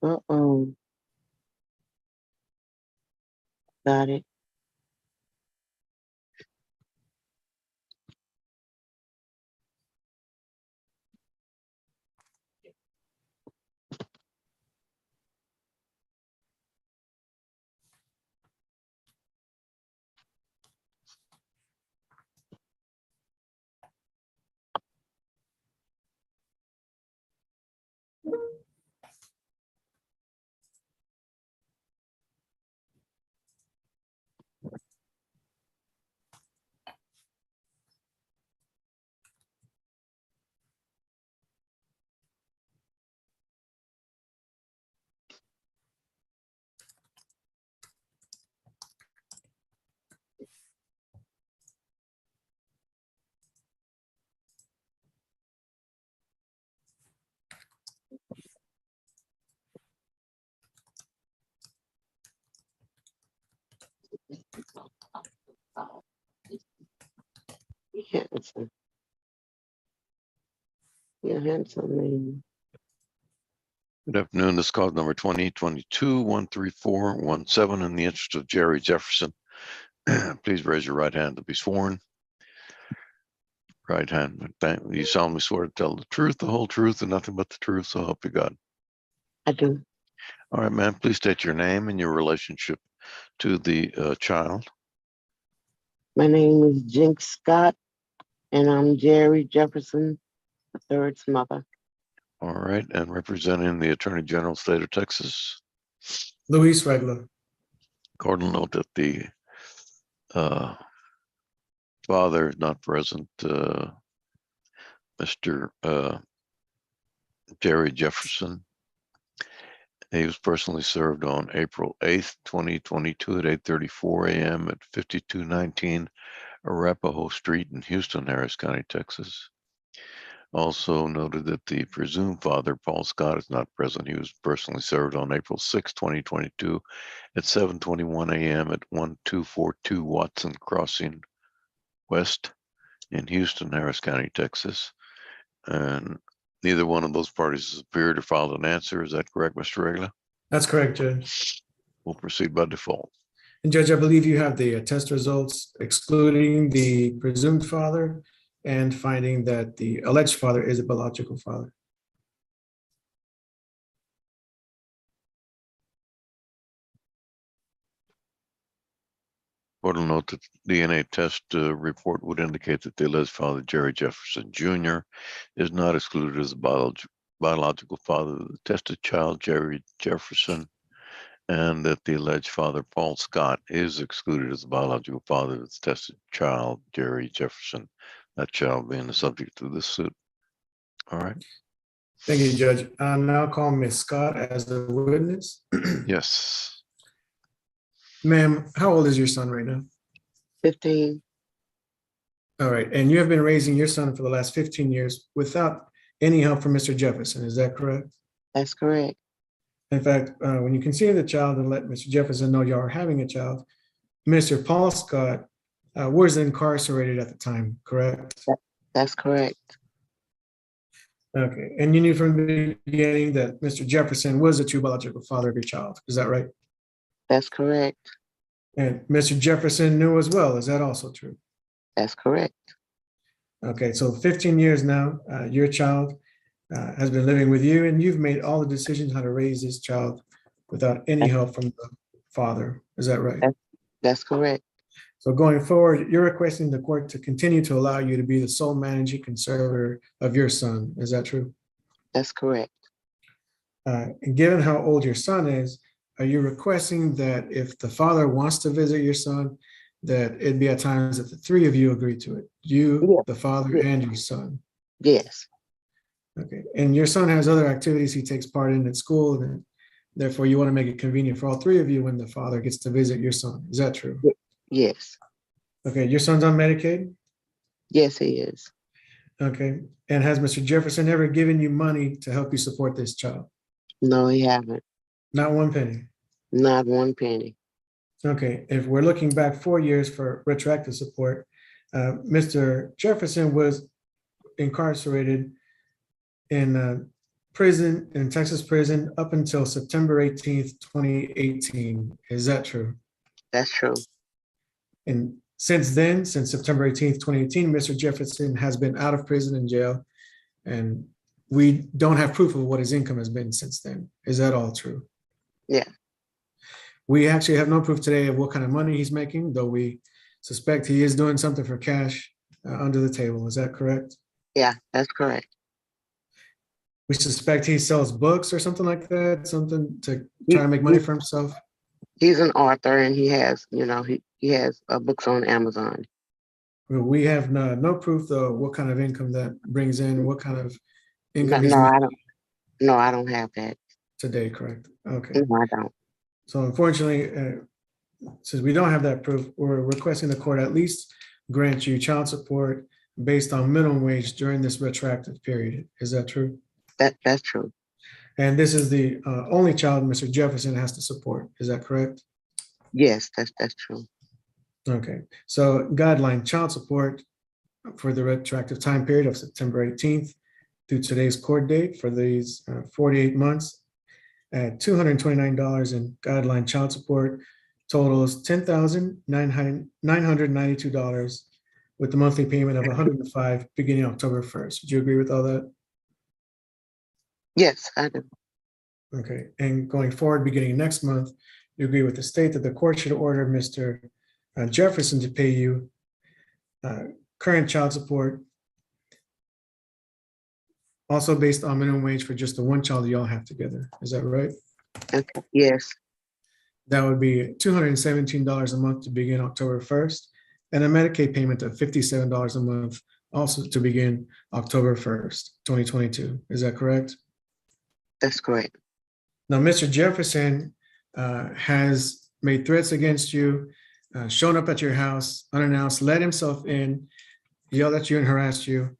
Uh-oh. Got it. Handsome. You're handsome man. Good afternoon. This is call number 2022-13417. In the interest of Jerry Jefferson, please raise your right hand to be sworn. Right hand. You solemnly swear to tell the truth, the whole truth, and nothing but the truth, so help you God. I do. All right, ma'am. Please state your name and your relationship to the child. My name is Jinx Scott, and I'm Jerry Jefferson III's mother. All right, and representing the Attorney General, State of Texas. Luis Regla. Cardinal note that the father is not present. Mr. Jerry Jefferson. He was personally served on April 8th, 2022 at 8:34 a.m. at 5219 Arapahoe Street in Houston, Harris County, Texas. Also noted that the presumed father, Paul Scott, is not present. He was personally served on April 6, 2022 at 7:21 a.m. at 1242 Watson Crossing West in Houston, Harris County, Texas. And neither one of those parties has appeared or filed an answer. Is that correct, Mr. Regla? That's correct, Judge. We'll proceed by default. And Judge, I believe you have the test results excluding the presumed father and finding that the alleged father is a biological father. Court will note that the DNA test report would indicate that the alleged father, Jerry Jefferson Jr., is not excluded as a biological father of the tested child, Jerry Jefferson, and that the alleged father, Paul Scott, is excluded as the biological father of the tested child, Jerry Jefferson, that child being the subject of this suit. All right. Thank you, Judge. I'll now call Ms. Scott as a witness. Yes. Ma'am, how old is your son right now? 15. All right, and you have been raising your son for the last 15 years without any help from Mr. Jefferson, is that correct? That's correct. In fact, when you conceive the child and let Mr. Jefferson know you are having a child, Mr. Paul Scott was incarcerated at the time, correct? That's correct. Okay, and you knew from the beginning that Mr. Jefferson was the true biological father of your child, is that right? That's correct. And Mr. Jefferson knew as well, is that also true? That's correct. Okay, so 15 years now, your child has been living with you and you've made all the decisions how to raise this child without any help from the father, is that right? That's correct. So going forward, you're requesting the court to continue to allow you to be the sole managing conservator of your son, is that true? That's correct. And given how old your son is, are you requesting that if the father wants to visit your son, that it'd be at times that the three of you agree to it? You, the father, and your son? Yes. Okay, and your son has other activities he takes part in at school, and therefore you want to make it convenient for all three of you when the father gets to visit your son. Is that true? Yes. Okay, your son's on Medicaid? Yes, he is. Okay, and has Mr. Jefferson ever given you money to help you support this child? No, he haven't. Not one penny? Not one penny. Okay, if we're looking back 4 years for retroactive support, Mr. Jefferson was incarcerated in prison, in Texas prison, up until September 18th, 2018. Is that true? That's true. And since then, since September 18th, 2018, Mr. Jefferson has been out of prison and jail, and we don't have proof of what his income has been since then. Is that all true? Yeah. We actually have no proof today of what kind of money he's making, though we suspect he is doing something for cash under the table. Is that correct? Yeah, that's correct. We suspect he sells books or something like that, something to try to make money for himself. He's an author, and he has, he has books on Amazon. We have no proof, though, what kind of income that brings in, what kind of income he's No, I making don't. No, I don't have that. today, correct? Okay. No, I don't. So unfortunately, since we don't have that proof, we're requesting the court at least grant you child support based on minimum wage during this retroactive period. Is that true? That's true. And this is the only child Mr. Jefferson has to support. Is that correct? Yes, that's true. Okay. So guideline child support for the retroactive time period of September 18th through today's court date for these 48 months at $229, and guideline child support totals $10,992 with the monthly payment of $105 beginning October 1st. Would you agree with all that? Yes, I do. Okay. And going forward, beginning next month, you agree with the state that the court should order Mr. Jefferson to pay you current child support, also based on minimum wage for just the one child you all have together. Is that right? Okay. Yes, That would be $217 a month to begin October 1st, and a Medicaid payment of $57 a month also to begin October 1st, 2022. Is that correct? that's correct. Now, Mr. Jefferson has made threats against you, shown up at your house unannounced, let himself in, yelled at you and harassed you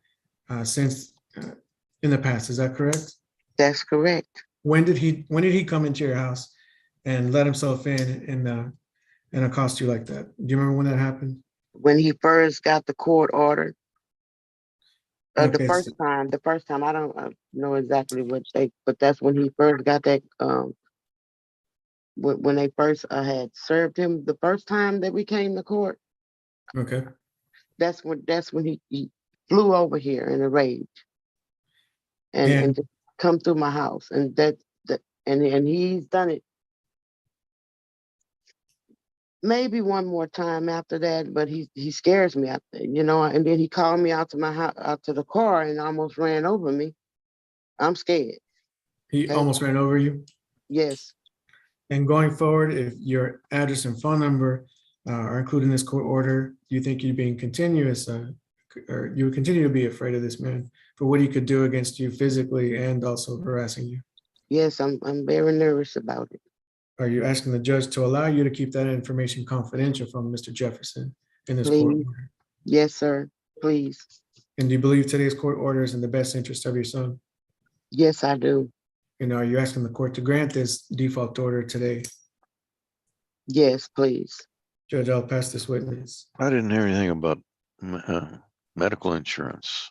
since in the past. Is that correct? That's correct. When did he come into your house and let himself in and accost you like that? Do you remember when that happened? When he first got the court order, the Okay, first time, I don't know exactly what date, but that's when he first got that. When they first had served him the first time that we came to court, okay. that's when he flew over here in a rage and And just come through my house, and and he's done it maybe one more time after that, but he scares me after, and then he called me out to my house, out to the car, and almost ran over me. I'm scared. he Okay? almost ran over you. Yes, And going forward, if your address and phone number are included in this court order, do you think you're being continuous, or you would continue to be afraid of this man for what he could do against you physically and also harassing you? yes, I'm very nervous about it. Are you asking the judge to allow you to keep that information confidential from Mr. Jefferson in this court Please. order? Yes, sir. Please. And do you believe today's court order is in the best interest of your son? Yes, I do. And are you asking the court to grant this default order today? Yes, please. Judge, I'll pass this witness. I didn't hear anything about medical insurance.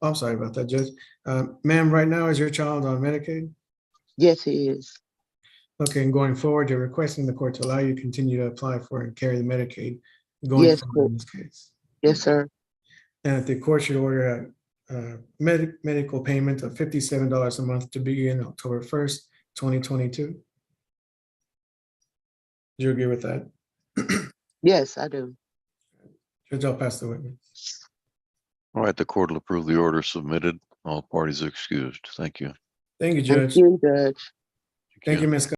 I'm sorry about that, Judge. Ma'am, right now, is your child on Medicaid? Yes, he is. Okay, and going forward, you're requesting the court to allow you to continue to apply for and carry the Medicaid going Yes, forward court. in this case. Yes, sir. And the court should order a medical payment of $57 a month to begin October 1st, 2022. Do you agree with that? Yes, I do. Judge, I'll pass the witness. All right, the court will approve the order submitted. All parties are excused. Thank you. Thank you, Thank Judge. you, Judge. Thank you, Ms.